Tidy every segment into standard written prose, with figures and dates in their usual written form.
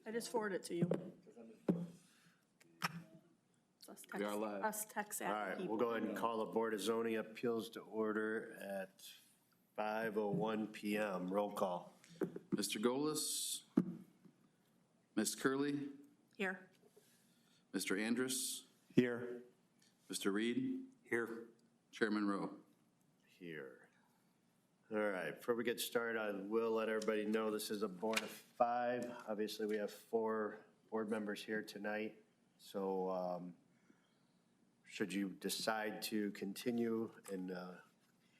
I just forwarded it to you. We are live. Us tech savvy All right, people. we'll go ahead and call the Board of Zoning Appeals to order at 5:01 PM. Roll call. Mr. Golis, Ms. Curley, Here. Mr. Andrus, Here. Mr. Reed, Here. Chairman Rowe. Here. All right, before we get started, I will let everybody know this is a board of 5. Obviously, we have 4 board members here tonight. So should you decide to continue and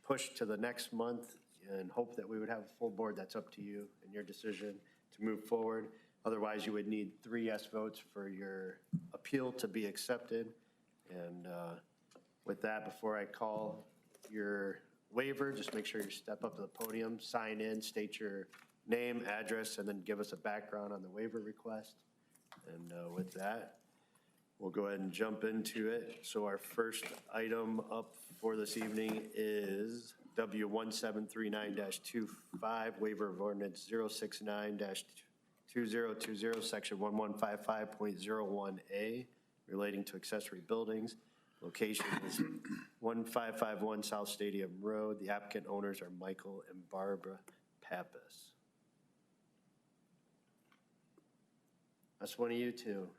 push to the next month and hope that we would have a full board, that's up to you and your decision to move forward. Otherwise, you would need 3 yes votes for your appeal to be accepted. And with that, before I call your waiver, just make sure you step up to the podium, sign in, state your name, address, and then give us a background on the waiver request. And with that, we'll go ahead and jump into it. So our first item up for this evening is W1739-25, waiver of ordinance 069-2020, section 1155.01A, relating to accessory buildings. Location is 1551 South Stadium Road. The applicant owners are Michael and Barbara Pappas. That's one of you two.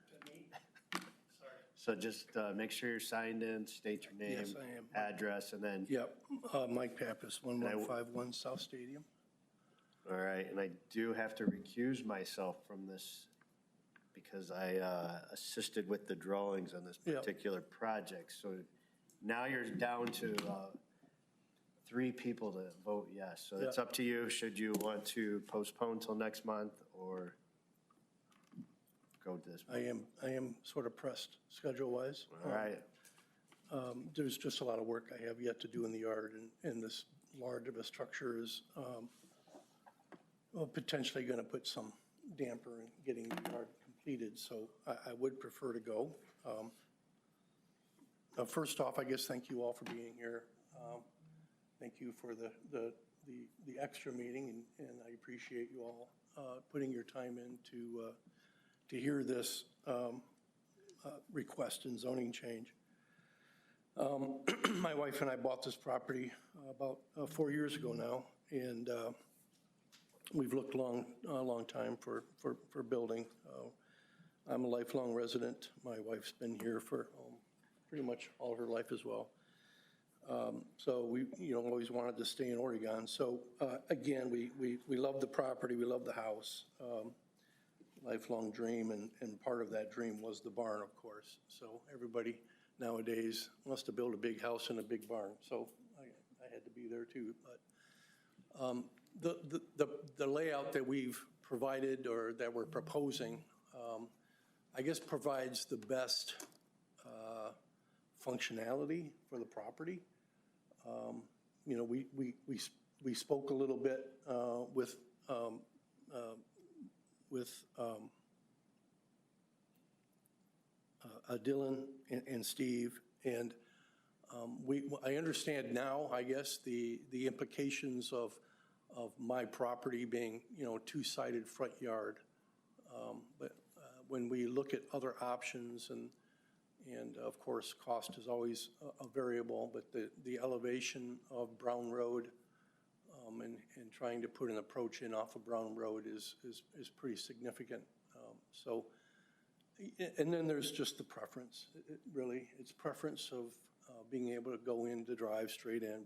So just make sure you're signed in, state your name. Yes, I am. Address, and then. Yep, Mike Pappas, 1151 South Stadium. All right, and I do have to recuse myself from this because I assisted with the drawings on this Yep. particular project. So now you're down to 3 people to vote yes. So it's Yep. up to you. Should you want to postpone till next month or go to this? I am sort of pressed schedule-wise. All right. There's just a lot of work I have yet to do in the yard, and this large of a structure is potentially going to put some damper in getting the yard completed, so I would prefer to go. First off, I guess thank you all for being here. Thank you for the extra meeting, and I appreciate you all putting your time in to hear this request and zoning change. My wife and I bought this property about 4 years ago now, and we've looked a long time for building. I'm a lifelong resident. My wife's been here for pretty much all her life as well. So we always wanted to stay in Oregon. So again, we love the property, we love the house. Lifelong dream, and part of that dream was the barn, of course. So everybody nowadays wants to build a big house and a big barn. So I had to be there too. But the layout that we've provided or that we're proposing, I guess provides the best functionality for the property. We spoke a little bit with Dylan and Steve, and I understand now, I guess, the implications of my property being, 2-sided front yard. But when we look at other options, and of course, cost is always a variable, but the elevation of Brown Road and trying to put an approach in off of Brown Road is pretty significant. And then there's just the preference. It's preference of being able to go in to drive straight in.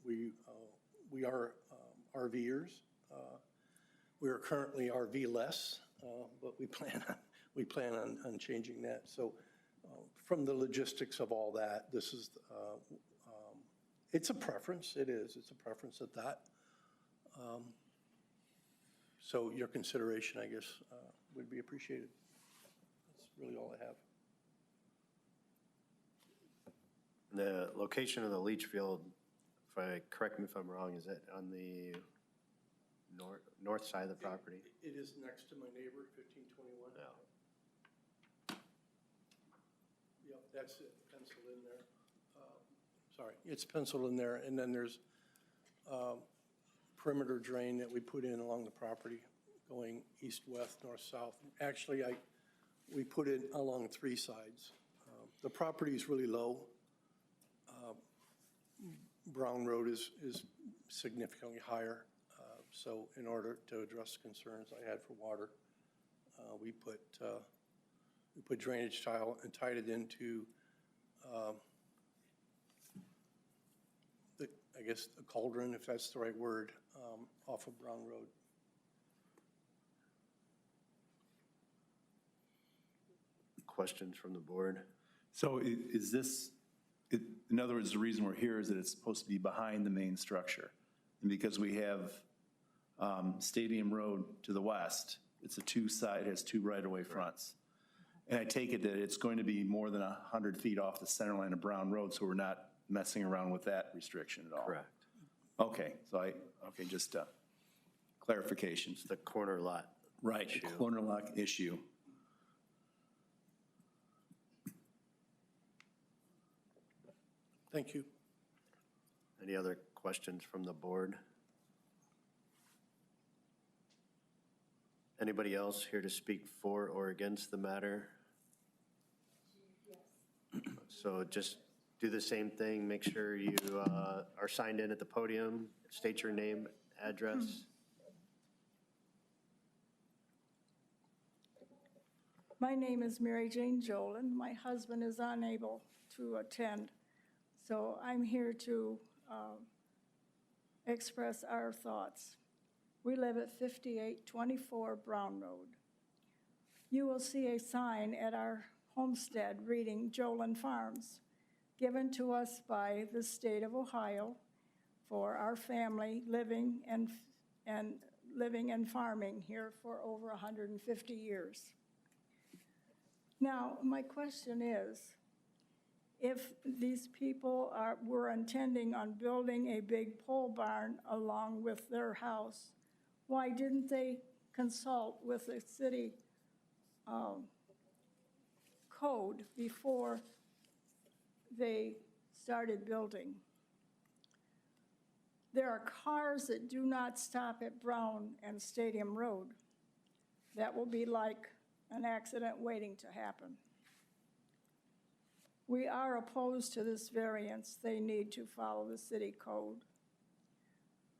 We are RVers. We are currently RV-less, but we plan on changing that. So from the logistics of all that, this is it's a preference. It's a preference at that. So your consideration, I guess, would be appreciated. That's really all I have. The location of the leach field, correct me if I'm wrong, is it on the north side of the property? It is next to my neighbor, 1521. No. Yep, that's it, penciled in there. Sorry, it's penciled in there, and then there's perimeter drain that we put in along the property going east, west, north, south. Actually, we put it along 3 sides. The property is really low. Brown Road is significantly higher. So in order to address concerns I had for water, we put drainage tile and tied it into I guess the cauldron, if that's the right word, off of Brown Road. Questions from the board? So is this, in other words, the reason we're here is that it's supposed to be behind the main structure? And because we have Stadium Road to the west, it's a it has 2 right-of-way fronts. And I take it that it's going to be more than 100 feet off the center line of Brown Road, so we're not messing around with that restriction at all? Correct. Okay, just clarification. It's the corner lot. Right, issue. corner lot issue. Thank you. Any other questions from the board? Anybody else here to speak for or against the matter? Yes. So just do the same thing. Make sure you are signed in at the podium. State your name, address. My name is Mary Jane Jolin. My husband is unable to attend, so I'm here to express our thoughts. We live at 5824 Brown Road. You will see a sign at our homestead reading Jolin Farms, given to us by the state of Ohio for our family living and farming here for over 150 years. Now, my question is, if these people were intending on building a big pole barn along with their house, why didn't they consult with the city code before they started building? There are cars that do not stop at Brown and Stadium Road. That will be like an accident waiting to happen. We are opposed to this variance. They need to follow the city code.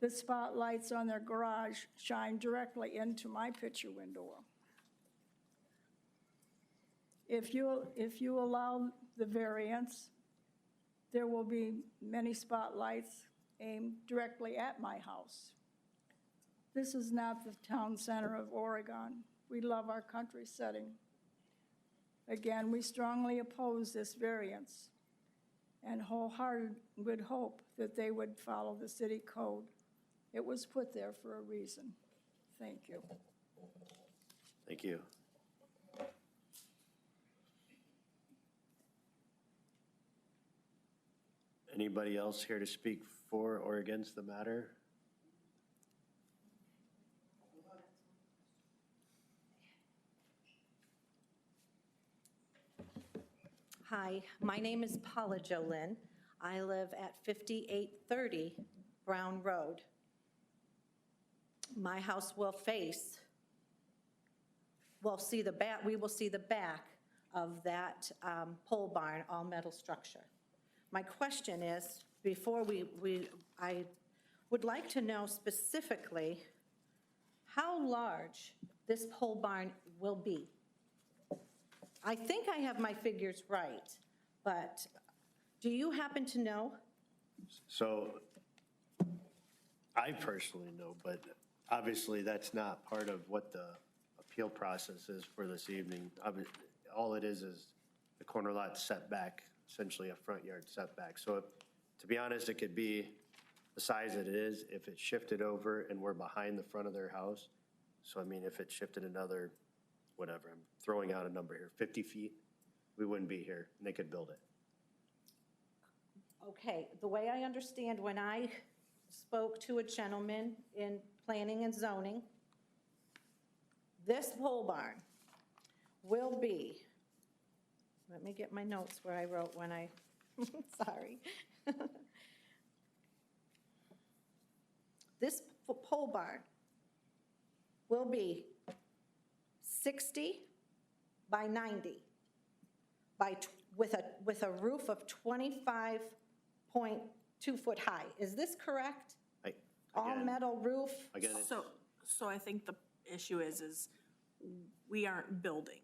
The spotlights on their garage shine directly into my picture window. If you allow the variance, there will be many spotlights aimed directly at my house. This is not the town center of Oregon. We love our country setting. Again, we strongly oppose this variance and wholeheartedly would hope that they would follow the city code. It was put there for a reason. Thank you. Thank you. Anybody else here to speak for or against the matter? Hi, my name is Paula Jolin. I live at 5830 Brown Road. My house will face, we will see the back of that pole barn, all metal structure. My question is, I would like to know specifically how large this pole barn will be. I think I have my figures right, but do you happen to know? So I personally know, but obviously that's not part of what the appeal process is for this evening. All it is the corner lot setback, essentially a front yard setback. So to be honest, it could be the size that it is if it shifted over and we're behind the front of their house. So I mean, if it shifted another, whatever, I'm throwing out a number here, 50 feet, we wouldn't be here and they could build it. Okay, the way I understand, when I spoke to a gentleman in planning and zoning, this pole barn will be, let me get my notes where I wrote when I, sorry. This pole barn will be 60 by 90 with a roof of 25.2 foot high. Is this correct? All Again, metal roof? Again, it's, So I think the issue is we aren't building.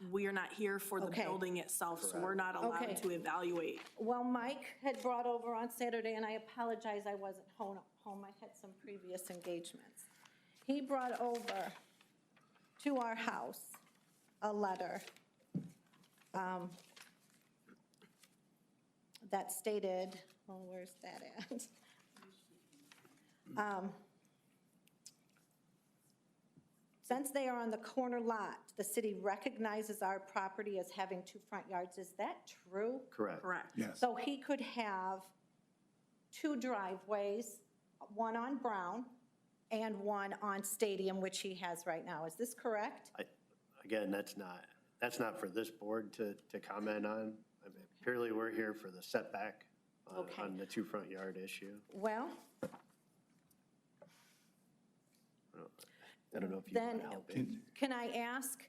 We are not here for the Okay. building itself, so we're not allowed Okay. to evaluate. Well, Mike had brought over on Saturday, and I apologize, I wasn't home. I had some previous engagements. He brought over to our house a letter that stated, well, where's that at? Since they are on the corner lot, the city recognizes our property as having 2 front yards. Is that true? correct. Correct. Yes. So he could have 2 driveways, one on Brown and one on Stadium, which he has right now. Is this correct? Again, that's not for this board to comment on. I mean, purely, we're here for the setback Okay. on the 2 front yard issue. Well, I don't know if you then, want help. can I ask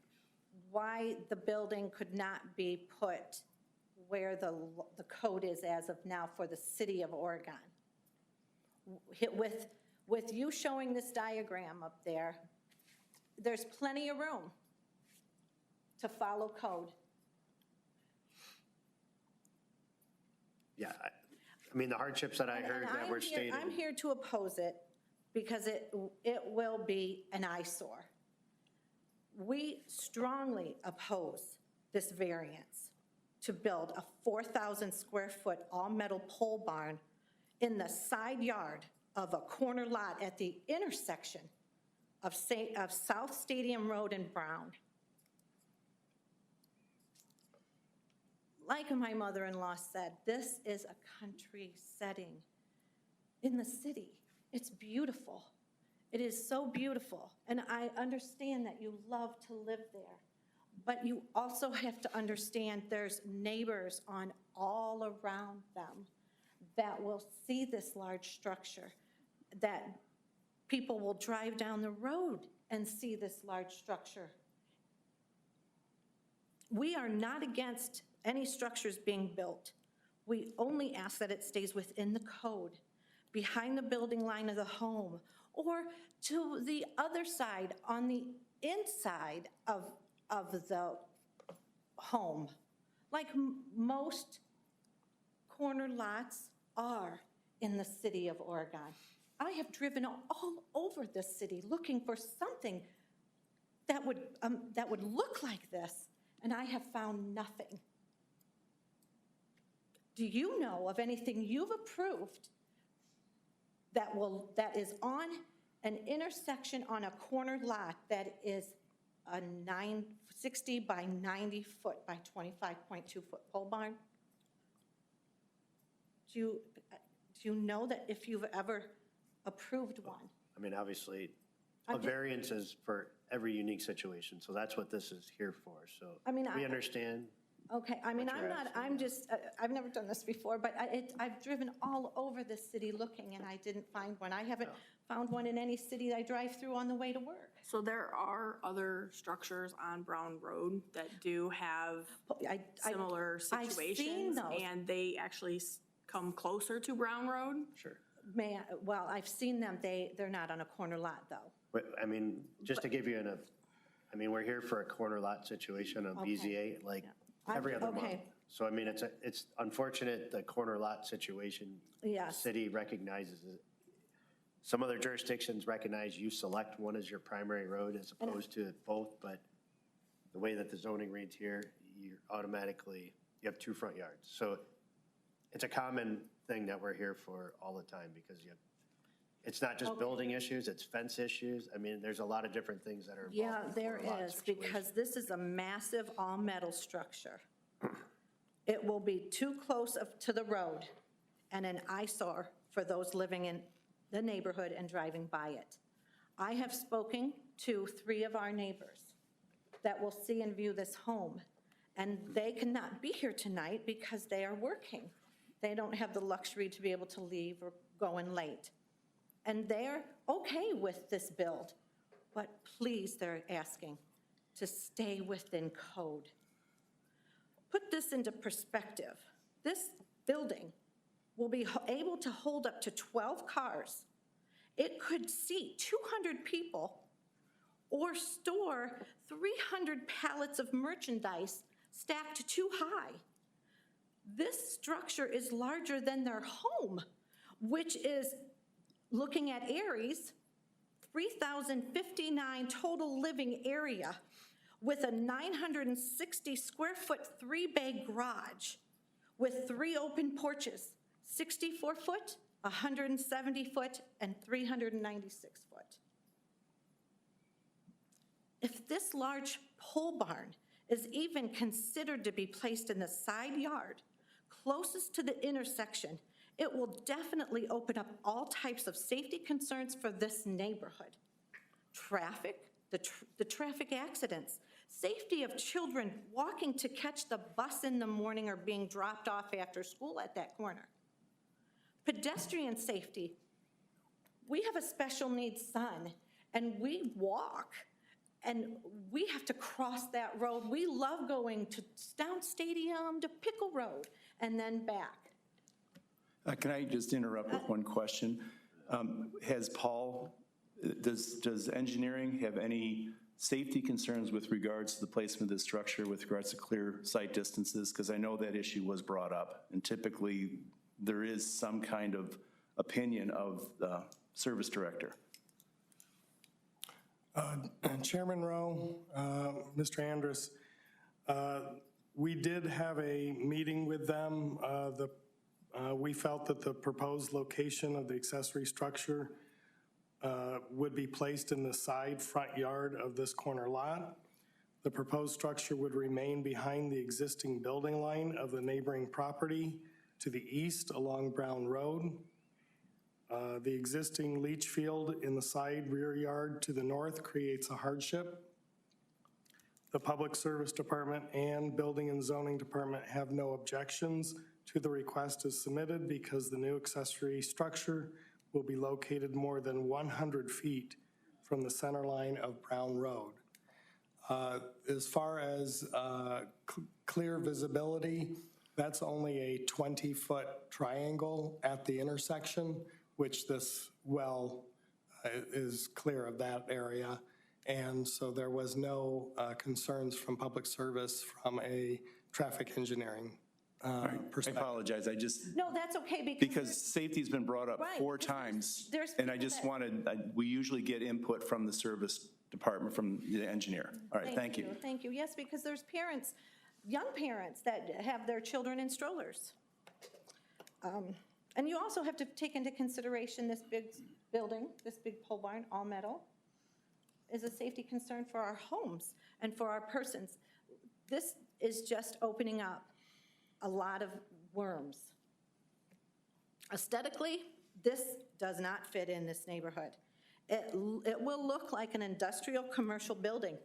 why the building could not be put where the code is as of now for the city of Oregon? With you showing this diagram up there, there's plenty of room to follow code. Yeah, I mean, the hardships that I heard that were stated. I'm here to oppose it because it will be an eyesore. We strongly oppose this variance to build a 4,000 square foot all-metal pole barn in the side yard of a corner lot at the intersection of South Stadium Road and Brown. Like my mother-in-law said, this is a country setting in the city. It's beautiful. It is so beautiful. And I understand that you love to live there. But you also have to understand there's neighbors on all around them that will see this large structure, that people will drive down the road and see this large structure. We are not against any structures being built. We only ask that it stays within the code, behind the building line of the home, or to the other side, on the inside of the home, like most corner lots are in the city of Oregon. I have driven all over the city looking for something that would look like this, and I have found nothing. Do you know of anything you've approved that is on an intersection on a corner lot that is a 60 by 90 foot by 25.2 foot pole barn? Do you know that if you've ever approved one? I mean, obviously, a variance is for every unique situation, so that's what this is here for. So I mean, we understand. Okay, I mean, What you're I'm just, I've never done this before, but I've driven all over the city looking, and I didn't find one. I haven't found one in any city I drive through on the way to work. So there are other structures on Brown Road that do have similar I've seen situations, those. and they actually come closer to Brown Road. Sure. Well, I've seen them. They're not on a corner lot, though. But, I mean, just to give you I mean, we're here for a corner lot situation on BZA, like every other month. Okay. So, I mean, it's unfortunate, the corner lot situation. Yes. The city recognizes it. Some other jurisdictions recognize you select one as your primary road as opposed to both, but the way that the zoning reads here, you have 2 front yards. So it's a common thing that we're here for all the time because it's not just building issues, it's fence issues. I mean, there's a lot of different things that are involved. Yeah, in there corner lot is, situations. because this is a massive all-metal structure. It will be too close to the road and an eyesore for those living in the neighborhood and driving by it. I have spoken to 3 of our neighbors that will see and view this home, and they cannot be here tonight because they are working. They don't have the luxury to be able to leave or go in late. And they're okay with this build. but please, they're asking to stay within code. Put this into perspective. This building will be able to hold up to 12 cars. It could seat 200 people or store 300 pallets of merchandise stacked too high. This structure is larger than their home, which is, looking at Aries, 3,059 total living area with a 960 square foot 3-bay garage with 3 open porches, 64 foot, 170 foot, and 396 foot. If this large pole barn is even considered to be placed in the side yard closest to the intersection, it will definitely open up all types of safety concerns for this neighborhood. Traffic, the traffic accidents, safety of children walking to catch the bus in the morning or being dropped off after school at that corner. Pedestrian safety. We have a special needs son, and we walk, and we have to cross that road. We love going to Down Stadium to Pickle Road and then back. Can I just interrupt with one question? Has Paul, does engineering have any safety concerns with regards to the placement of this structure with regards to clear sight distances? Because I know that issue was brought up, and typically there is some kind of opinion of the service director. Chairman Rowe, Mr. Andrus, we did have a meeting with them. We felt that the proposed location of the accessory structure would be placed in the side front yard of this corner lot. The proposed structure would remain behind the existing building line of the neighboring property to the east along Brown Road. The existing leach field in the side rear yard to the north creates a hardship. The Public Service Department and Building and Zoning Department have no objections to the request as submitted because the new accessory structure will be located more than 100 feet from the center line of Brown Road. As far as clear visibility, that's only a 20-foot triangle at the intersection, which this well is clear of that area. And so there was no concerns from public service from a traffic engineering I perspective. apologize, No, that's okay because safety's been brought up Right, 4 because times. there's And I people just that- wanted, we usually get input from the service department, from the engineer. All right, thank you. Thank you. Yes, because there's parents, young parents that have their children in strollers. And you also have to take into consideration this big building, this big pole barn, all metal, is a safety concern for our homes and for our persons. This is just opening up a lot of worms. Aesthetically, this does not fit in this neighborhood. It will look like an industrial commercial building,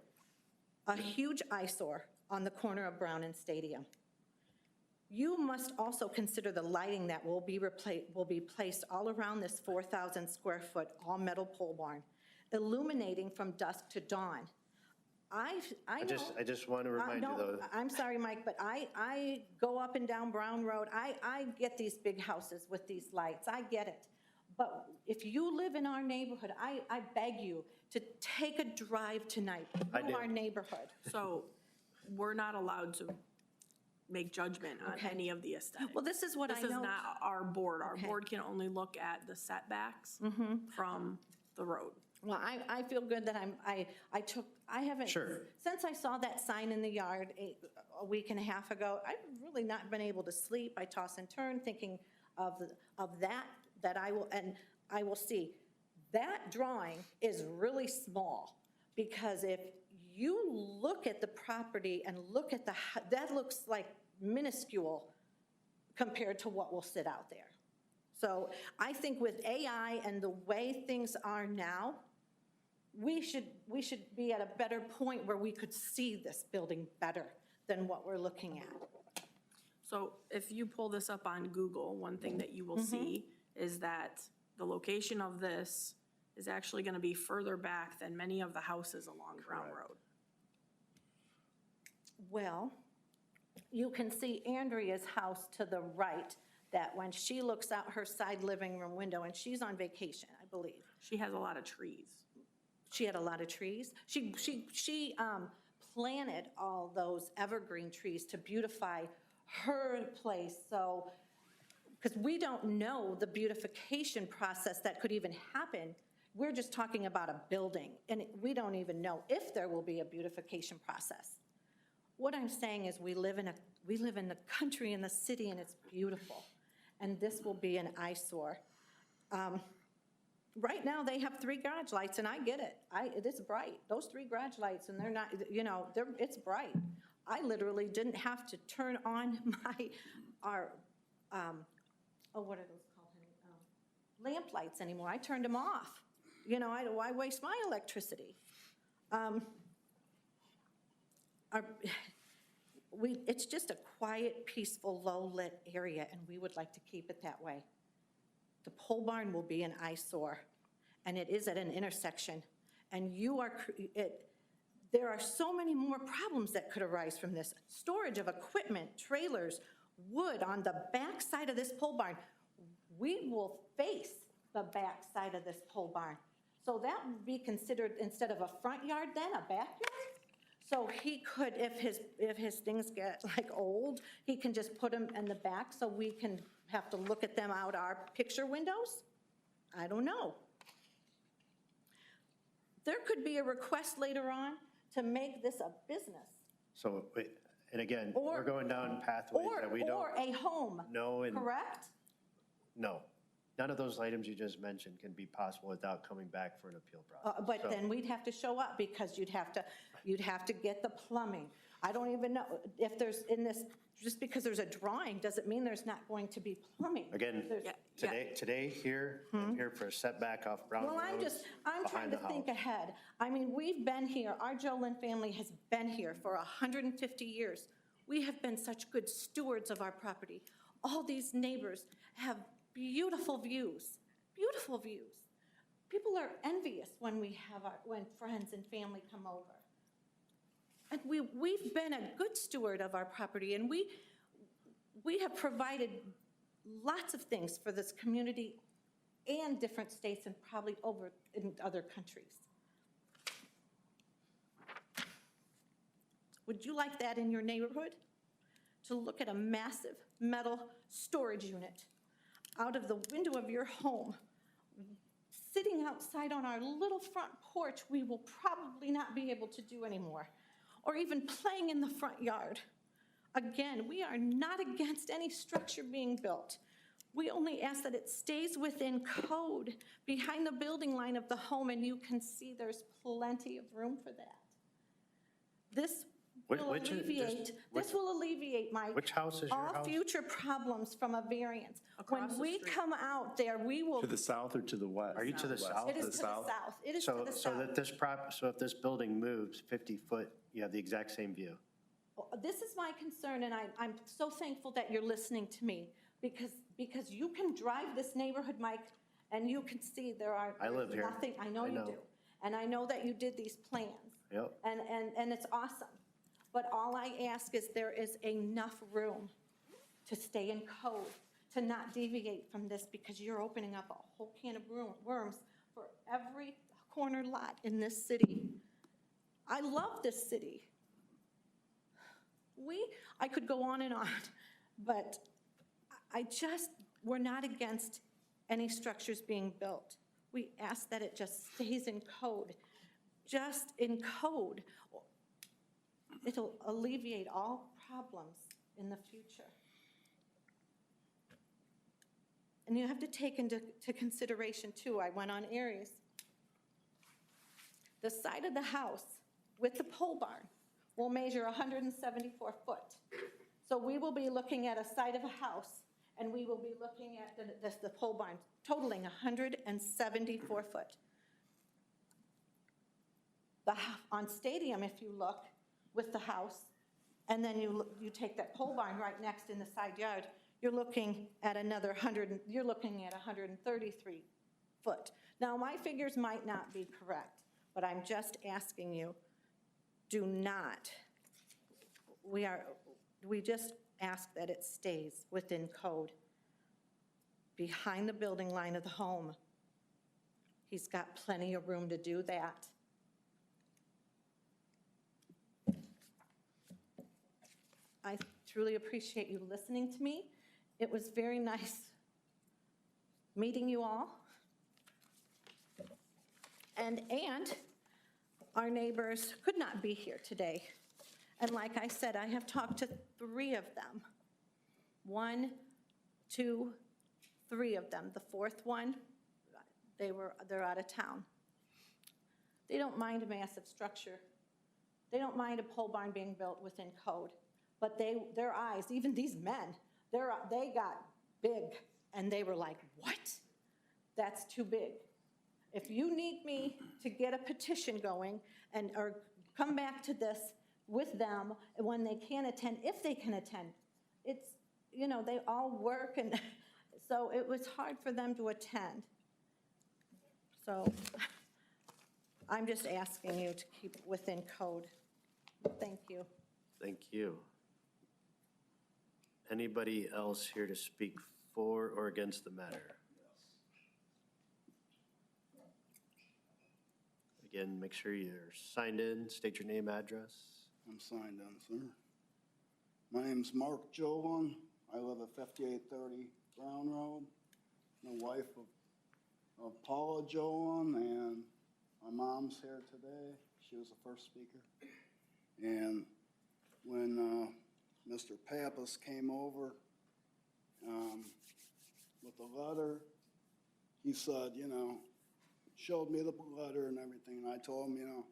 a huge eyesore on the corner of Brown and Stadium. You must also consider the lighting that will be placed all around this 4,000 square foot all metal pole barn, illuminating from dusk to dawn. I know. I just want to remind you, No, though. I'm sorry, Mike, but I go up and down Brown Road. I get these big houses with these lights. I get it. But if you live in our neighborhood, I beg you to take a drive tonight through our neighborhood. So we're not allowed to make judgment on Okay. any of the aesthetics. Well, this is what I This is know. not our board. Our Okay. board can only look at the setbacks from the road. Well, I feel good that I haven't. Sure. Since I saw that sign in the yard a week and a half ago, I've really not been able to sleep. I toss and turn thinking of that I will see. That drawing is really small, because if you look at the property and look at that looks like minuscule compared to what will sit out there. So I think with AI and the way things are now, we should be at a better point where we could see this building better than what we're looking at. So if you pull this up on Google, one thing that you will see is that the location of this is actually going to be further back than many of the houses along Brown Road. Well, you can see Andrea's house to the right, that when she looks out her side living room window, and she's on vacation, I believe. She has a lot of trees. She had a lot of trees. She planted all those evergreen trees to beautify her place, so, because we don't know the beautification process that could even happen. We're just talking about a building, and we don't even know if there will be a beautification process. What I'm saying is we live in the country, in the city, and it's beautiful, and this will be an eyesore. Right now, they have 3 garage lights, and I get it. It's bright. Those 3 garage lights, and they're not, it's bright. I literally didn't have to turn on what are those called? Lamp lights anymore. I turned them off. Why waste my electricity? It's just a quiet, peaceful, low-lit area, and we would like to keep it that way. The pole barn will be an eyesore, and it is at an intersection. And there are so many more problems that could arise from this. Storage of equipment, trailers, wood on the back side of this pole barn. We will face the back side of this pole barn. So that would be considered, instead of a front yard then, a backyard? So he could, if his things get like old, he can just put them in the back so we can have to look at them out our picture windows? I don't know. There could be a request later on to make this a business. So, and again, we're going down pathways that we don't. Or a home, know. correct? No. None of those items you just mentioned can be possible without coming back for an appeal process. But So- then we'd have to show up because you'd have to get the plumbing. I don't even know if there's just because there's a drawing, doesn't mean there's not going to be plumbing. Again, There's- today here, I'm here for a setback off Brown Road. Well, I'm trying behind to the think house. ahead. I mean, we've been here, our Jolin family has been here for 150 years. We have been such good stewards of our property. All these neighbors have beautiful views, beautiful views. People are envious when when friends and family come over. And we've been a good steward of our property, and we have provided lots of things for this community and different states and probably over in other countries. Would you like that in your neighborhood? To look at a massive metal storage unit out of the window of your home, sitting outside on our little front porch we will probably not be able to do anymore, or even playing in the front yard. Again, we are not against any structure being built. We only ask that it stays within code behind the building line of the home, and you can see there's plenty of room for that. This will alleviate, Mike. Which house is your all house? future problems from a variance. Across When the we street. come out there, we will. To the south or to the west? Are you to the south? It is to the south. It is to the So that south. so if this building moves 50 foot, you have the exact same view. This is my concern, and I'm so thankful that you're listening to me, because you can drive this neighborhood, Mike, and you can see I live here. nothing. I know I you know. do. And I know that you did these plans. Yep. And it's awesome. But all I ask is there is enough room to stay in code, to not deviate from this, because you're opening up a whole can of worms for every corner lot in this city. I love this city. I could go on and on, but we're not against any structures being built. We ask that it just stays in code, just in code. It'll alleviate all problems in the future. And you have to take into consideration, too, I went on areas. The side of the house with the pole barn will measure 174 foot. So we will be looking at a side of a house, and we will be looking at the pole barn totaling 174 foot. On Stadium, if you look with the house, and then you take that pole barn right next in the side yard, you're looking at 133 foot Now, my figures might not be correct, but I'm just asking you, do not, we just ask that it stays within code, behind the building line of the home. He's got plenty of room to do that. I truly appreciate you listening to me. It was very nice meeting you all. And our neighbors could not be here today. And like I said, I have talked to 3 of them. 1, 2, 3 of them. The 4th one, they're out of town. They don't mind a massive structure. They don't mind a pole barn being built within code. But their eyes, even these men, they got big, and they were like, what? That's too big. If you need me to get a petition going or come back to this with them when they can attend, if they can attend, it's, they all work, and so it was hard for them to attend. So I'm just asking you to keep it within code. Thank you. Thank you. Anybody else here to speak for or against the matter? Again, make sure you're signed in, state your name, address. I'm signed in, sir. My name's Mark Jovan. I live at 5830 Brown Road. I'm the wife of Paula Jovan, and my mom's here today. She was the first speaker. And when Mr. Pappas came over with the letter, he said, showed me the letter and everything, and I told him,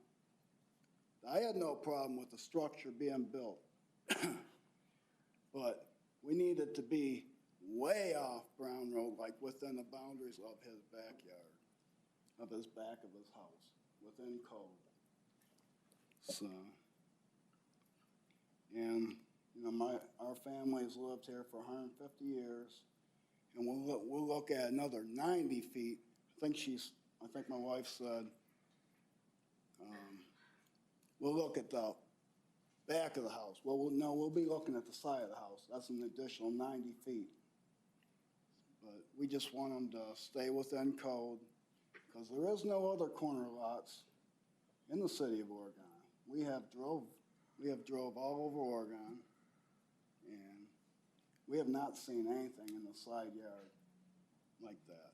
I had no problem with the structure being built, but we needed to be way off Brown Road, like within the boundaries of his backyard, of his back of his house, within code. So, and our family's lived here for 150 years, and we'll look at another 90 feet. I think my wife said, we'll look at the back of the house. Well, no, we'll be looking at the side of the house. That's an additional 90 feet. But we just want them to stay within code, because there is no other corner lots in the city of Oregon. We have drove all over Oregon, and we have not seen anything in the side yard like that.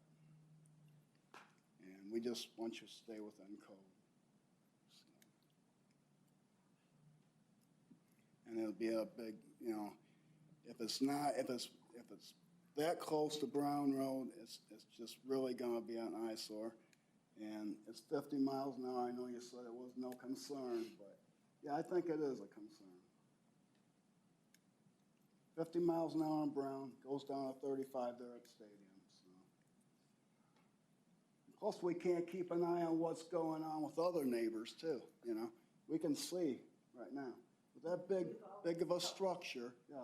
And we just want you to stay within code. So. And it'll be a big, if it's that close to Brown Road, it's just really gonna be an eyesore. And it's 50 miles an hour. I know you said it was no concern, but yeah, I think it is a concern. 50 miles an hour on Brown, goes down to 35 there at Stadium. So. Plus, we can't keep an eye on what's going on with other neighbors too, We can see right now. With that big of a structure, yes.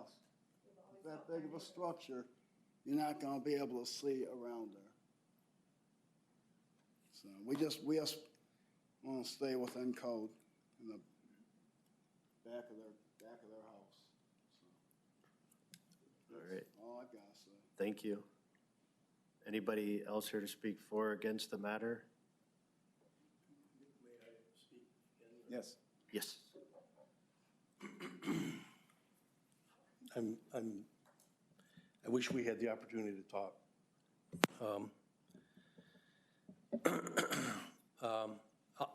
With that big of a structure, you're not gonna be able to see around there. So we just want to stay within code in the back of their house. So. All right. All I've got to say. Thank you. Anybody else here to speak for or against the matter? May I speak again? Yes. Yes. I wish we had the opportunity to talk.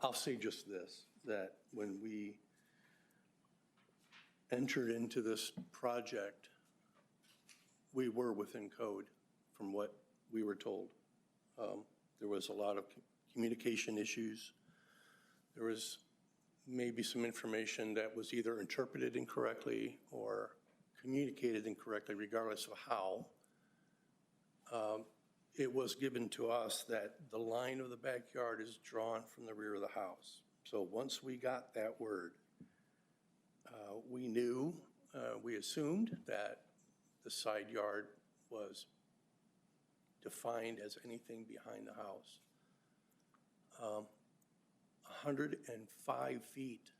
I'll say just this, that when we entered into this project, we were within code from what we were told. There was a lot of communication issues. There was maybe some information that was either interpreted incorrectly or communicated incorrectly, regardless of how. It was given to us that the line of the backyard is drawn from the rear of the house. So once we got that word, we knew, we assumed that the side yard was defined as anything behind the house. 105 feet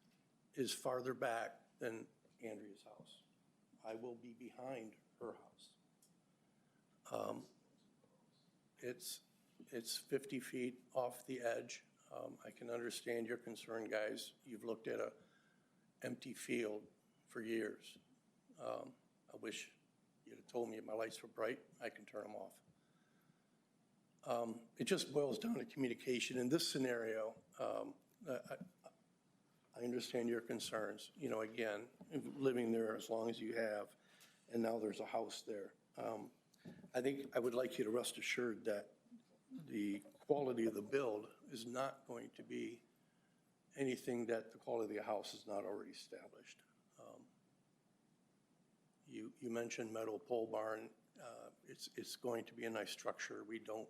is farther back than Andrea's house. I will be behind her house. It's 50 feet off the edge. I can understand your concern, guys. You've looked at a empty field for years. I wish you'd have told me if my lights were bright, I can turn them off. It just boils down to communication. In this scenario, I understand your concerns. You know, again, living there as long as you have, and now there's a house there. I think I would like you to rest assured that the quality of the build is not going to be anything that the quality of the house is not already established. You mentioned metal pole barn. It's going to be a nice structure. We don't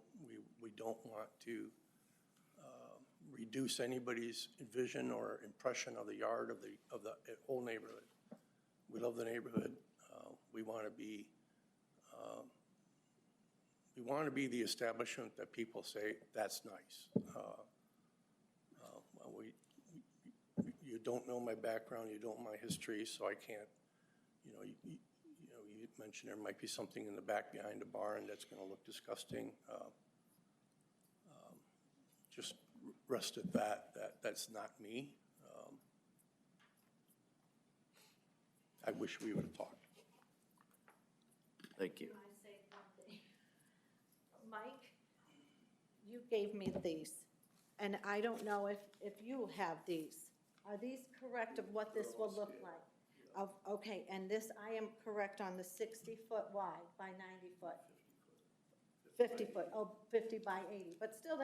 want to reduce anybody's vision or impression of the yard of the whole neighborhood. We love the neighborhood. We want to be the establishment that people say, that's nice. You don't know my background, you don't know my history, so I can't, you mentioned there might be something in the back behind the barn that's going to look disgusting. Just rest at that's not me. I wish we would have talked. Thank you. Can I say one thing? Mike, you gave me these, and I don't know if you have these. Are these correct of what this will look like? Okay, and this, I am correct on the 60-foot wide by 90-foot. 50 foot, 50 by 80, but still,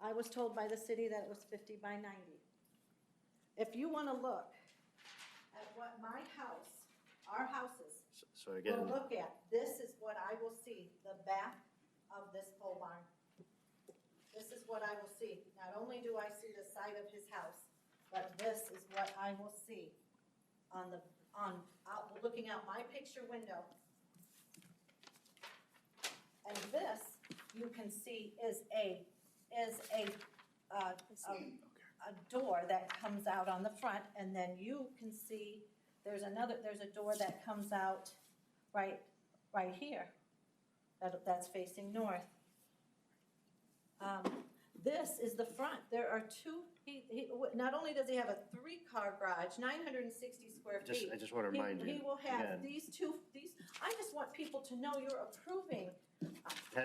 I was told by the city that it was 50 by 90. If you want to look at what my house, our houses, So again, will look at, this is what I will see, the back of this pole barn. This is what I will see. Not only do I see the side of his house, but this is what I will see looking out my picture window. And this, you can see, is a door that comes out on the front, and then you can see there's a door that comes out right here. That's facing north. This is the front. There are two, not only does he have a 3-car garage, 960 square feet. I just want to remind you. He will have again, these, I just want people to know you're approving.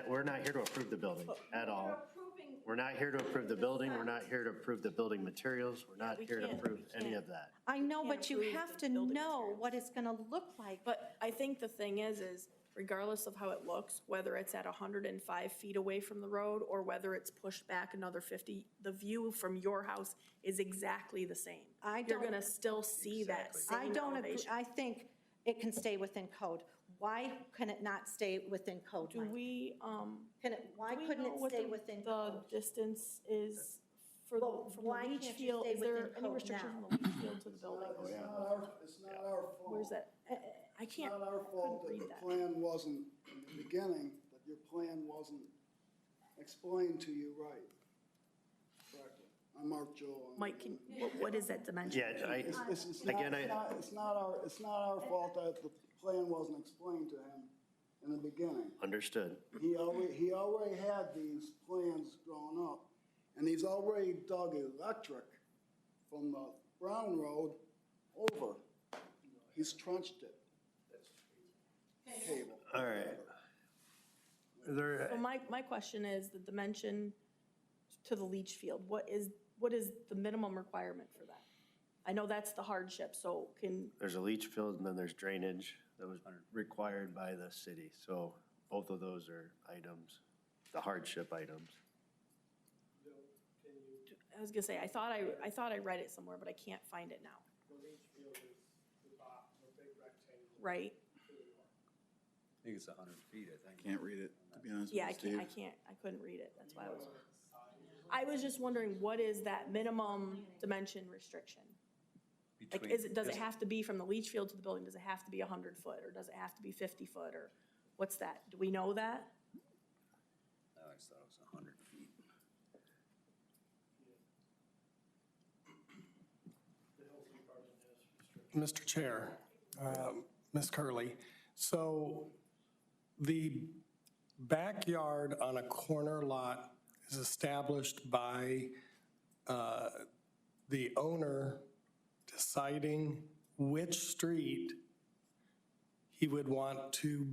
We're not here to approve the building at all. You're approving. We're not here to approve the building. We're not here to approve the building materials. We're not here to approve any of that. I know, can't but you approve have the to building know materials. what it's gonna look like. But I think the thing is regardless of how it looks, whether it's at 105 feet away from the road or whether it's pushed back another 50, the view from your house is exactly the same. You're gonna still see that I same don't agree. elevation. I think it can stay within code. Why can it not stay within code, Do Mike? we, Why do we couldn't know it what stay within the code? distance is from Well, the why leach can't you field? stay Is there within any code restrictions now? on the leach field to the building? It's not our fault. Where's that? I It's can't, not our fault couldn't that read the that. plan wasn't, in the beginning, that your plan wasn't explained to you right. Correctly. I'm Mark Joel. Mike, what is that dimension? Yeah, It's again, not our fault that the plan wasn't explained to him in the beginning. understood. He already had these plans drawn up, and he's already dug electric from the Brown Road over. He's trenched it. Cable. All right. So my question is the dimension to the leach field. What is the minimum requirement for that? I know that's the hardship, so There's a leach field and then there's drainage that was required by the city. So both of those are items, the hardship items. I was gonna say, I thought I read it somewhere, but I can't find it now. The leach field is the bottom, the big rectangle. Right? I think it's 100 feet, I think. Can't read it, to be honest Yeah, with you, Steve. I couldn't read it. That's why I was just wondering, what is that minimum dimension restriction? Like, does it have to be from the leach field to the building? Does it have to be 100 foot, or does it have to be 50 foot, or what's that? Do we know that? I always thought it was 100 feet. Mr. Chair, Ms. Curley, so the backyard on a corner lot is established by the owner deciding which street he would want to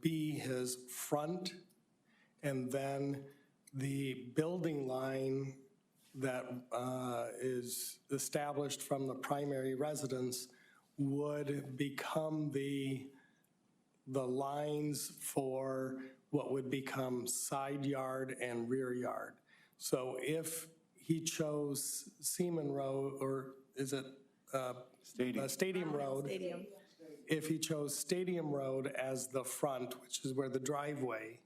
be his front, and then the building line that is established from the primary residence would become the lines for what would become side yard and rear yard. So if he chose Seaman Road, or is it Stadium Road? Stadium. If he chose Stadium Road as the front, which is where the driveway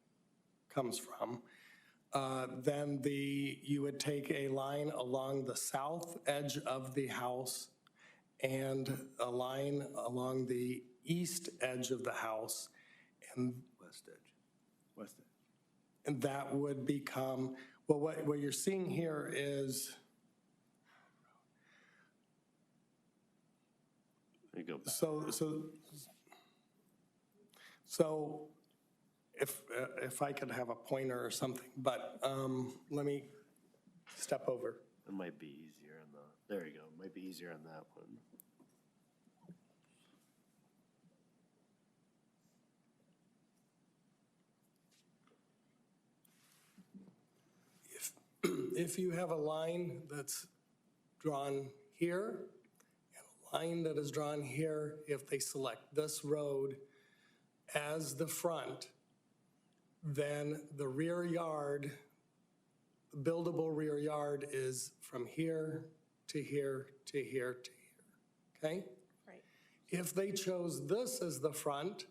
comes from, then you would take a line along the south edge of the house and a line along the east edge of the house, and West edge. West End. and that would become, well, what you're seeing here is, There you go. so if I could have a pointer or something, but let me step over. It might be easier on there you go. It might be easier on that one. If you have a line that's drawn here and a line that is drawn here, if they select this road as the front, then the rear yard, the buildable rear yard is from here to here to here to here, okay? Right. If they chose this as the front,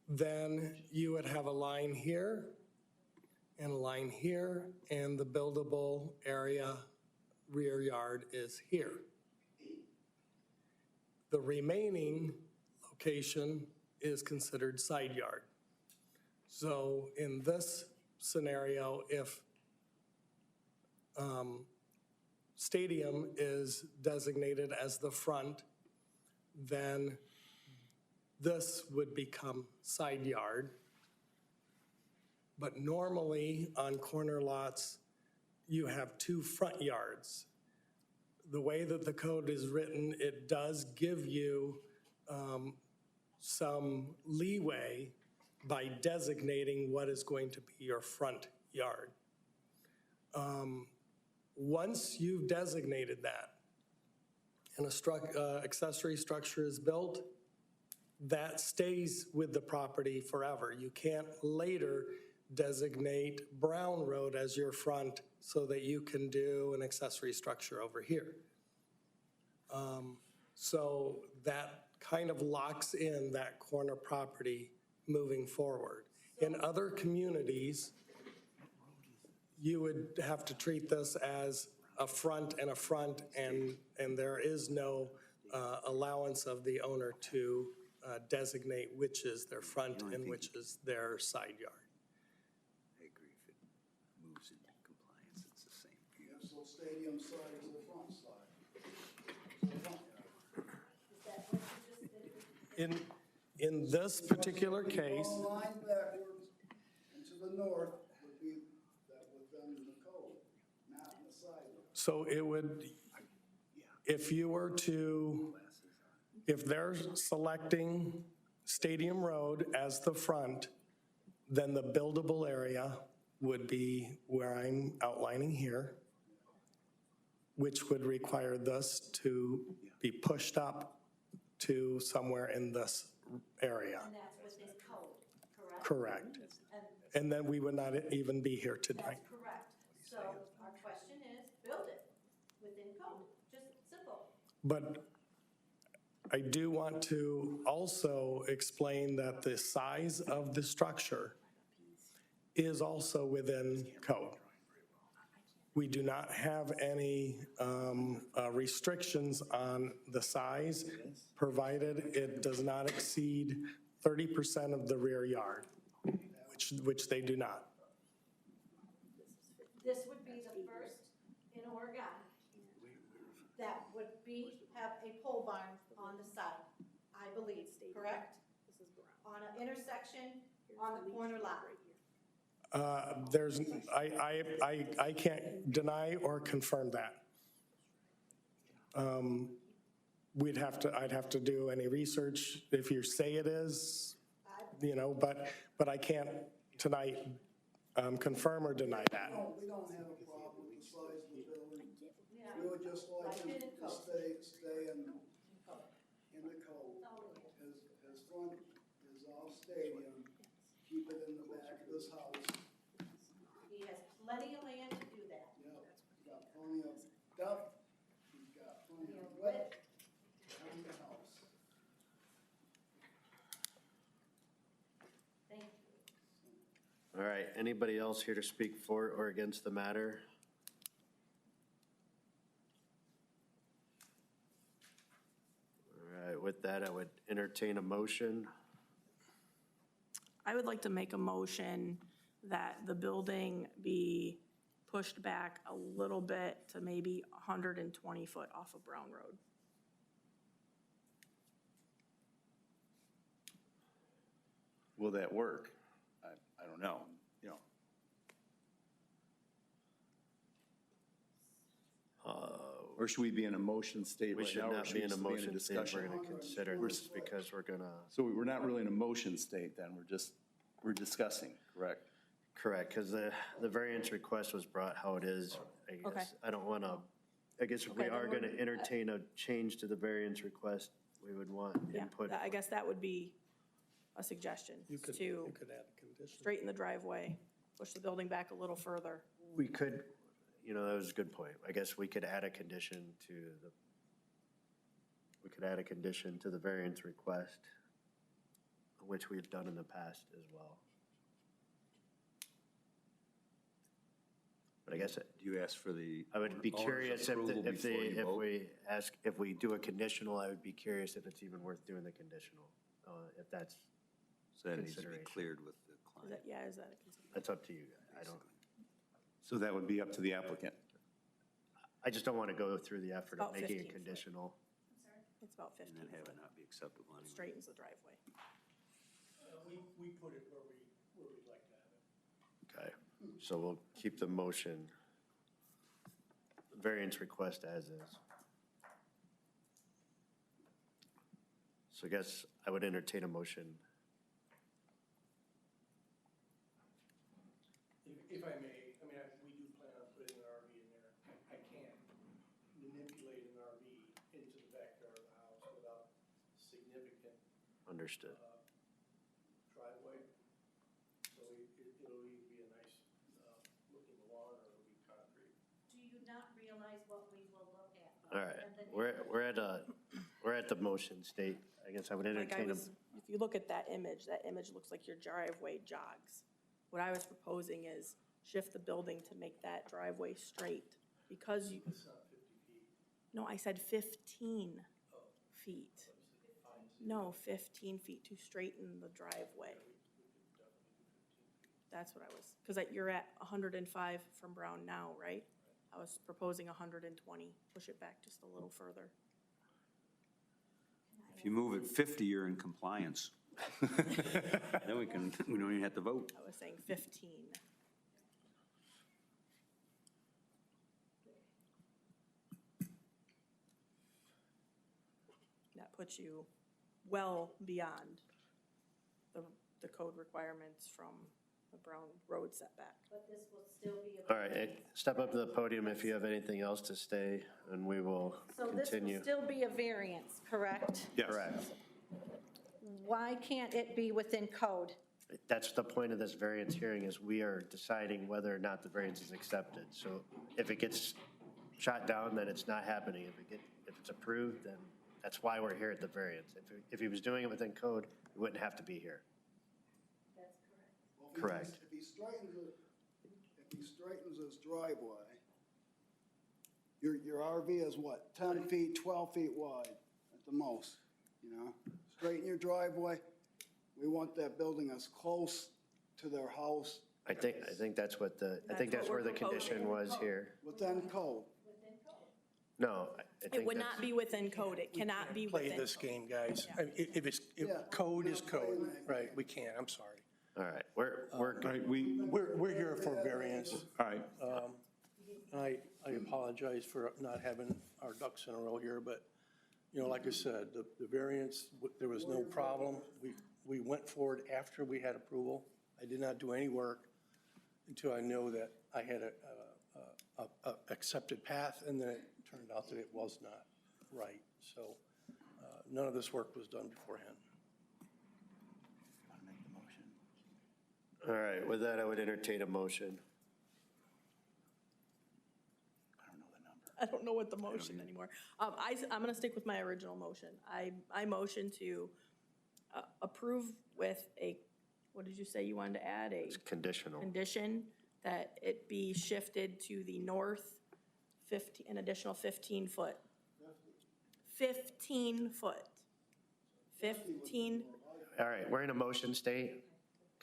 then you would have a line here and a line here, and the buildable area rear yard is here. The remaining location is considered side yard. So in this scenario, if Stadium is designated as the front, then this would become side yard. But normally on corner lots, you have two front yards. The way that the code is written, it does give you some leeway by designating what is going to be your front yard. Once you've designated that and a accessory structure is built, that stays with the property forever. You can't later designate Brown Road as your front so that you can do an accessory structure over here. So that kind of locks in that corner property moving forward. In other communities, you would have to treat this as a front and a front, and there is no allowance of the owner to designate which is their front and which is their side yard. I agree. If it moves into compliance, it's the same for you. So Stadium side is the front side. In this particular case, Long line backwards and to the north would be that within the code, not in the side. so it would, if you were to, if they're selecting Stadium Road as the front, then the buildable area would be where I'm outlining here, which would require this to be pushed up to somewhere in this area. And that's with this code, correct? Correct. And And then we would not even be here tonight. that's correct. So our question is, build it within code, just simple. But I do want to also explain that the size of the structure is also within code. We do not have any restrictions on the size, provided it does not exceed 30% of the rear yard, which they do not. This would be the first in Oregon that would have a pole barn on the side, I believe, correct? This is Brown. On an intersection on the corner lot. There's, I can't deny or confirm that. I'd have to do any research if you say it is, but I can't tonight confirm or deny that. No, we don't have a problem with the size of the building. We would just like them to stay in the code. His front is all stadium, keep it in the back of his house. He has plenty of land to do that. Yeah, he's got plenty of depth, he's got plenty of width, and the house. Thank you. All right, anybody else here to speak for or against the matter? All right, with that, I would entertain a motion. I would like to make a motion that the building be pushed back a little bit to maybe 120 foot off of Brown Road. Will that work? I don't know, Or should we be in a motion state We right should now? or not should be we in a just motion state. discussion? We're going to consider this because we're going to, So we're not really in a motion state then, we're discussing, correct? correct, because the variance request was brought how it is. I Okay. guess I don't want to, I guess if we Okay, then are going to we're- entertain a change to the variance request, we would want Yeah, input. I guess that would be a suggestion, You could to add a condition. straighten the driveway, push the building back a little further. We could, that was a good point. I guess we could add a condition to the variance request, which we've done in the past as well. But I guess Do you ask for the I would be owner's curious if, approval before you vote? if we do a conditional, I would be curious if it's even worth doing the conditional, if that's, So that needs to be consideration. cleared with the Is client. that, yeah, is that a consideration? that's up to you. I don't, So that would be up to the applicant. I just don't want to go through the effort of About making 15 it foot. conditional. It's about And 15 then have foot, it not be acceptable anyway. straightens the driveway. We put it where we'd like to have it. Okay, so we'll keep the motion, variance request as is. So I guess I would entertain a motion. If I may, we do plan on putting an RV in there. I can't manipulate an RV into the backyard of the house without significant Understood. driveway. So it'll either be a nice looking lawn or it'll be concrete. Do you not realize what we will look at? All right, we're at the motion state. I guess I would Like entertain a, if you look at that image looks like your driveway jogs. What I was proposing is shift the building to make that driveway straight, because you. It's not 50 feet. No, I said 15 feet. No, 15 feet to straighten the driveway. That's what I was, because you're at 105 from Brown now, right? I was proposing 120, push it back just a little further. If you move it 50, you're in compliance. Then we don't even have to vote. I was saying 15. That puts you well beyond the code requirements from the Brown Road setback. But this will still be a. all right, step up to the podium if you have anything else to say, and we will So this continue. will still be a variance, correct? Yes. Correct. Why can't it be within code? That's the point of this variance hearing, is we are deciding whether or not the variance is accepted. So if it gets shot down, then it's not happening. If it's approved, then that's why we're here at the variance. If he was doing it within code, we wouldn't have to be here. That's Well, if he- Correct. If he straightens his driveway, your RV is what, 10 feet, 12 feet wide at the most, Straighten your driveway, we want that building as close to their house I think that's what I think That's what that's where we're the condition proposing. was here. within code. Within code. No, I think It would that's- not be within code. It cannot be Play within. this game, guys. I mean, if code is code, right, we can't, I'm sorry. All right, we're All right, We're here for variance. all right, I apologize for not having our ducks in a row here, but, you know, like I said, the variance, there was no problem. We went forward after we had approval. I did not do any work until I know that I had a accepted path, and then it turned out that it was not right. So none of this work was done beforehand. All right, with that, I would entertain a motion. I don't know what the motion anymore. I'm going to stick with my original motion. I motion to approve with a, what did you say you wanted to add? A It's conditional. condition that it be shifted to the north 50, an additional 15 foot. 15 foot. 15, All right, we're in a motion state.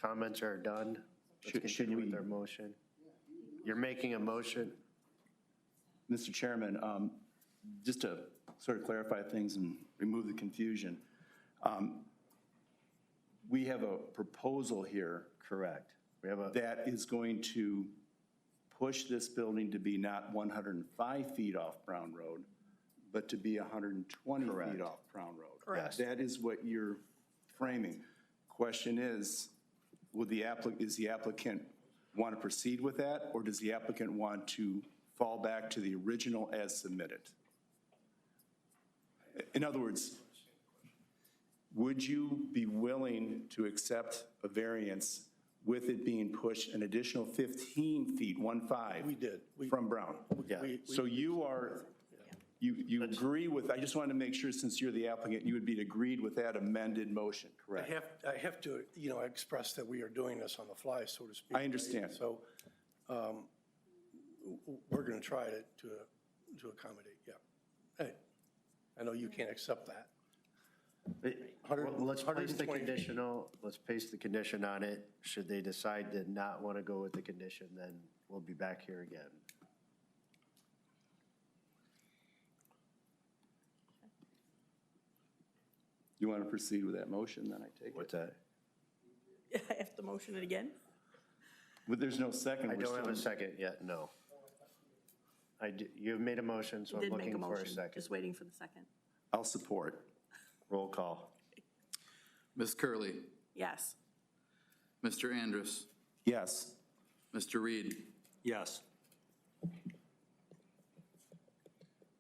Comments are done. Let's Should continue with we- our motion. You're making a motion. Mr. Chairman, just to sort of clarify things and remove the confusion, we have a proposal here Correct. We have a, that is going to push this building to be not 105 feet off Brown Road, but to be 120 Correct. feet off Brown Road. Correct. That is what you're framing. Question is, is the applicant want to proceed with that, or does the applicant want to fall back to the original as submitted? In other words, would you be willing to accept a variance with it being pushed an additional 15 feet, 1.5? We did. From Brown? Yeah. So you are, you agree with, I just wanted to make sure, since you're the applicant, you would be agreed with that amended motion, correct? I have to, you know, express that we are doing this on the fly, so to speak. I understand. So we're going to try to accommodate, yeah. Hey, I know you can't accept that. well, let's place the 120 feet. conditional, let's place the condition on it. Should they decide to not want to go with the condition, then we'll be back here again. You want to proceed with that motion, then I take it? What's that? I have to motion it again? But there's no second. I we're don't have a still- second yet, no. You've made a motion, so I'm Did make a looking for a motion, second. just waiting for the second. I'll support. Roll call. Ms. Curley, Yes. Mr. Andrus, Yes. Mr. Reed, Yes.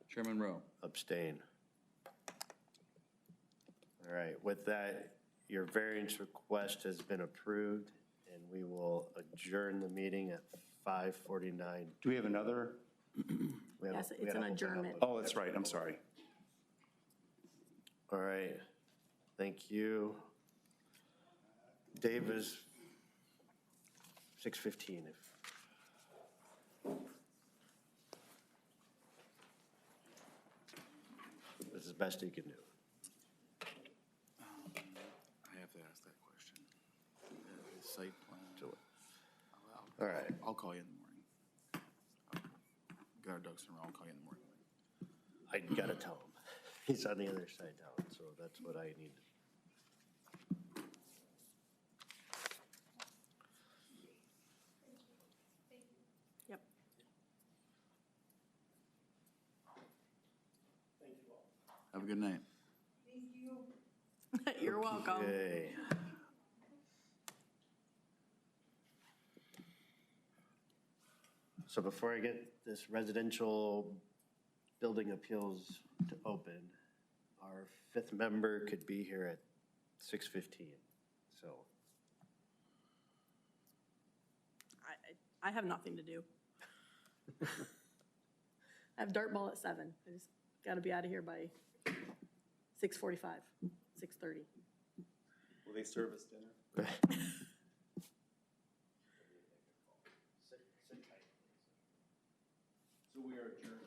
Chairman Rowe. Abstain. All right, with that, your variance request has been approved, and we will adjourn the meeting at 5:49. Do we have another? We have- Yes, we it's gotta an open up adjournment. a- Oh, that's right, I'm sorry. All right, thank you. Dave is 6:15. This is the best you can do. I have to ask that question. Site plan. All right. I'll call you in the morning. Got our ducks in a row, I'll call you in the morning. I gotta tell him. He's on the other side down, so that's what I need. Yep. Have a good night. You're welcome. Okay. So before I get this residential building appeals to open, our fifth member could be here at 6:15, so. I have nothing to do. I have dart ball at 7. I just got to be out of here by 6:45, 6:30. Will they serve us dinner? So we are adjourned.